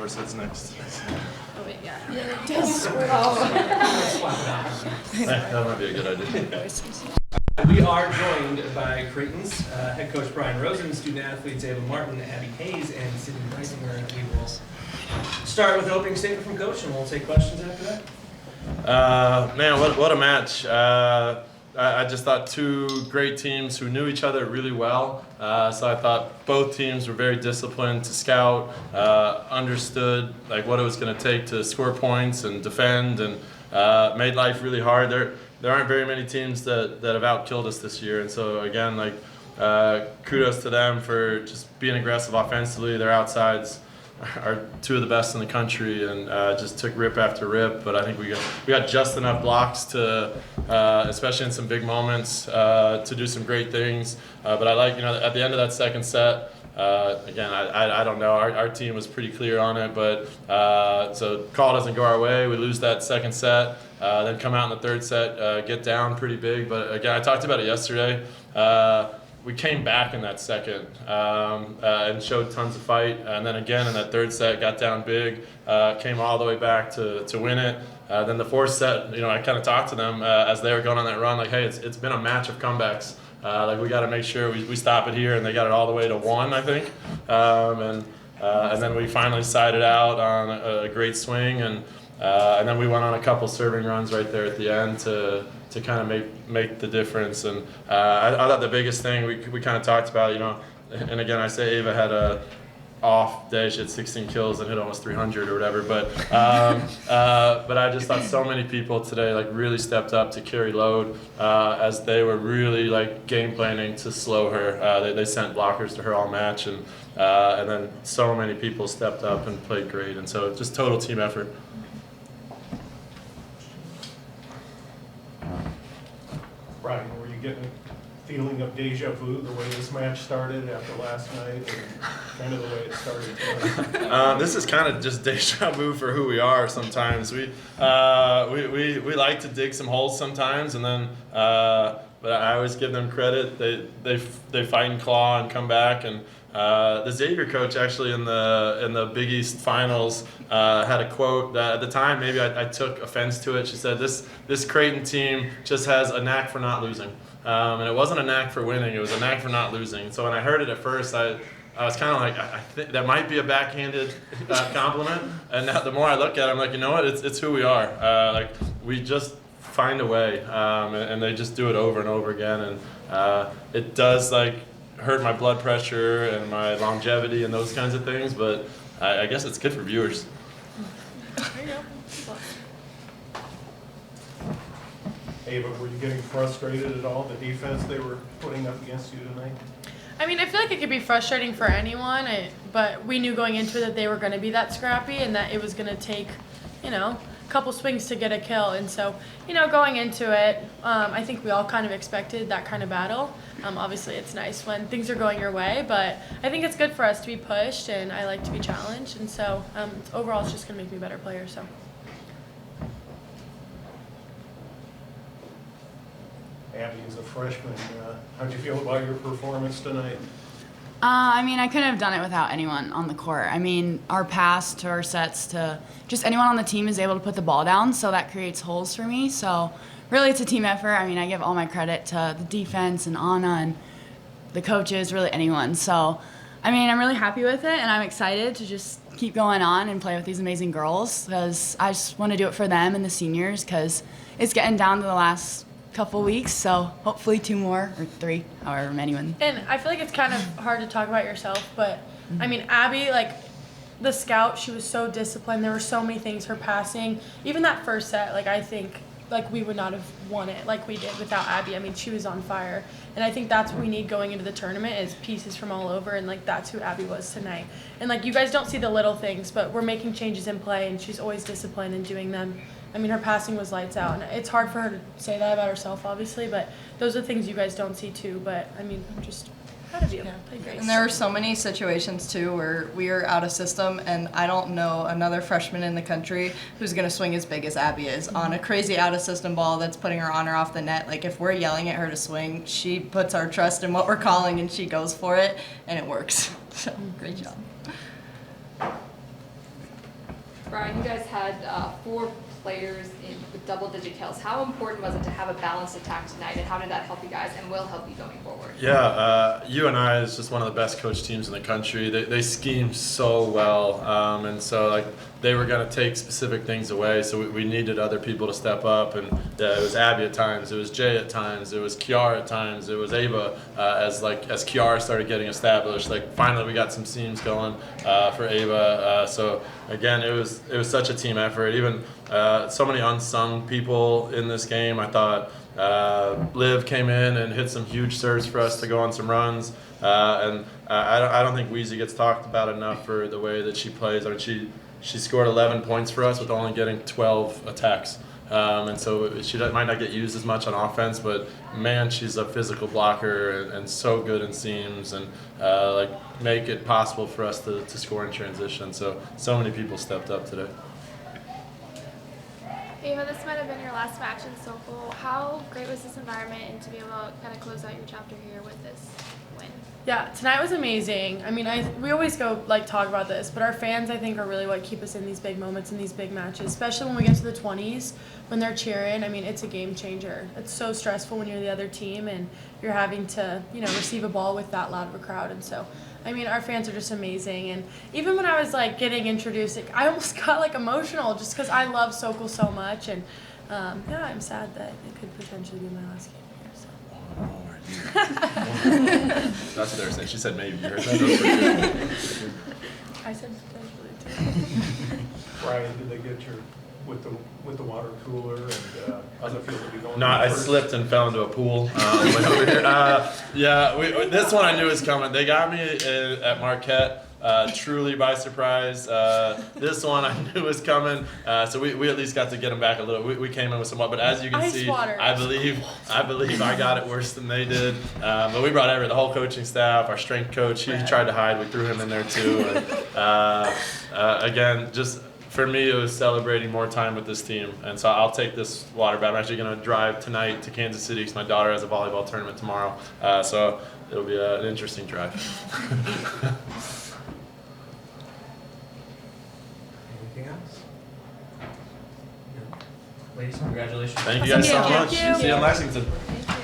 whoever sits next. Oh wait, yeah. That might be a good idea. We are joined by Creighton's head coach Brian Rosen, student athletes Ava Martin, Abbey Hayes, and Sydney Breissinger. We will start with an opening statement from coach, and we'll take questions after that. Man, what a match. I just thought two great teams who knew each other really well. So I thought both teams were very disciplined to scout, understood like what it was going to take to score points and defend, and made life really hard. There aren't very many teams that have outkilled us this year, and so again, like kudos to them for just being aggressive offensively. Their outsides are two of the best in the country, and just took rip after rip. But I think we got just enough blocks to, especially in some big moments, to do some great things. But I like, at the end of that second set, again, I don't know. Our team was pretty clear on it, but so call doesn't go our way. We lose that second set, then come out in the third set, get down pretty big. But again, I talked about it yesterday. We came back in that second and showed tons of fight, and then again in that third set got down big, came all the way back to win it. Then the fourth set, I kind of talked to them as they were going on that run, like, hey, it's been a match of comebacks. Like we got to make sure we stop it here, and they got it all the way to 1, I think, and then we finally sided out on a great swing, and then we went on a couple serving runs right there at the end to kind of make the difference. And I thought the biggest thing we kind of talked about, and again, I say Ava had a off day. She had 16 kills and hit almost 300 or whatever. But I just thought so many people today like really stepped up to carry load as they were really like game planning to slow her. They sent blockers to her all match, and then so many people stepped up and played great. And so just total team effort. Brian, were you getting a feeling of deja vu the way this match started after last night, and kind of the way it started today? This is kind of just deja vu for who we are sometimes. We like to dig some holes sometimes, and then but I always give them credit. They fight and claw and come back. And the Xavier coach actually in the Big East finals had a quote that at the time maybe I took offense to it. She said this Creighton team just has a knack for not losing, and it wasn't a knack for winning. It was a knack for not losing. So when I heard it at first, I was kind of like, I think that might be a backhanded compliment. And now the more I look at it, I'm like, you know what? It's who we are. Like we just find a way, and they just do it over and over again. And it does like hurt my blood pressure and my longevity and those kinds of things, but I guess it's good for viewers. There you go. Ava, were you getting frustrated at all, the defense they were putting up against you tonight? I mean, I feel like it could be frustrating for anyone, but we knew going into it that they were going to be that scrappy and that it was going to take, a couple swings to get a kill. And so, going into it, I think we all kind of expected that kind of battle. Obviously, it's nice when things are going your way, but I think it's good for us to be pushed, and I like to be challenged. And so, overall, it's just going to make me a better player. So. Abby, as a freshman, how'd you feel about your performance tonight? I couldn't have done it without anyone on the court. Our pass to our sets to just anyone on the team is able to put the ball down, so that creates holes for me. So really it's a team effort. I give all my credit to the defense and Anna and the coaches, really anyone. So, I'm really happy with it, and I'm excited to just keep going on and play with these amazing girls, because I just want to do it for them and the seniors, because it's getting down to the last couple weeks, so hopefully 2 more or 3, however many. And I feel like it's kind of hard to talk about yourself, but Abby, like the scout, she was so disciplined. There were so many things, her passing, even that first set, like I think like we would not have won it like we did without Abby. She was on fire, and I think that's what we need going into the tournament is pieces from all over, and like that's who Abby was tonight. And like you guys don't see the little things, but we're making changes in play, and she's always disciplined in doing them. Her passing was lights out, and it's hard for her to say that about herself, obviously, but those are things you guys don't see too. But I'm just proud of you. Yeah. Played great. And there were so many situations too where we were out of system, and I don't know another freshman in the country who's going to swing as big as Abby is on a crazy out of system ball that's putting her on or off the net. Like if we're yelling at her to swing, she puts our trust in what we're calling and she goes for it, and it works. So great job. Brian, you guys had 4 players with double-digit kills. How important was it to have a balanced attack tonight, and how did that help you guys and will help you going forward? Yeah, UNI is just one of the best coach teams in the country. They scheme so well, and so like they were going to take specific things away, so we needed other people to step up. And it was Abbey at times, it was Jay at times, it was Kiara at times, it was Ava as Kiara started getting established. Like finally we got some seams going for Ava. So again, it was such a team effort. Even so many unsung people in this game. I thought Liv came in and hit some huge serves for us to go on some runs, and I don't think Weezy gets talked about enough for the way that she plays. I mean, she scored 11 points for us with only getting 12 attacks, and so she might not get used as much on offense, but man, she's a physical blocker and so good in seams and like make it possible for us to score in transition. So many people stepped up today. Ava, this might have been your last match in Sokol. How great was this environment and to be able to kind of close out your chapter here with this win? Yeah, tonight was amazing. I mean, we always go talk about this, but our fans I think are really what keep us in these big moments and these big matches, especially when we get to the 20s when they're cheering. I mean, it's a game changer. It's so stressful when you're the other team and you're having to, receive a ball with that loud of a crowd. And so, I mean, our fans are just amazing. And even when I was getting introduced, I almost got emotional just because I love Sokol so much. And yeah, I'm sad that it could potentially be my last game here. So. That's what they were saying. She said maybe. You heard that? That was pretty good. I said potentially too. Brian, did they get your with the water cooler and how's it feel to be going? No, I slipped and fell into a pool on the way over here. Yeah, this one I knew was coming. They got me at Marquette. Truly by surprise. This one I knew was coming, so we at least got to get them back a little. We came in with some water, but as you can Ice see, water. I believe I got it worse than they did. But we brought the whole coaching staff, our strength coach. He tried to hide. We threw him in there too. And, again, just for me, it was celebrating more time with this team, and so I'll take this water bath. I'm actually going to drive tonight to Kansas City because my daughter has a volleyball tournament tomorrow, so it'll be an interesting drive. Anything else? No. Ladies, congratulations. Thank you guys so Thank much. you. See you in Lexington.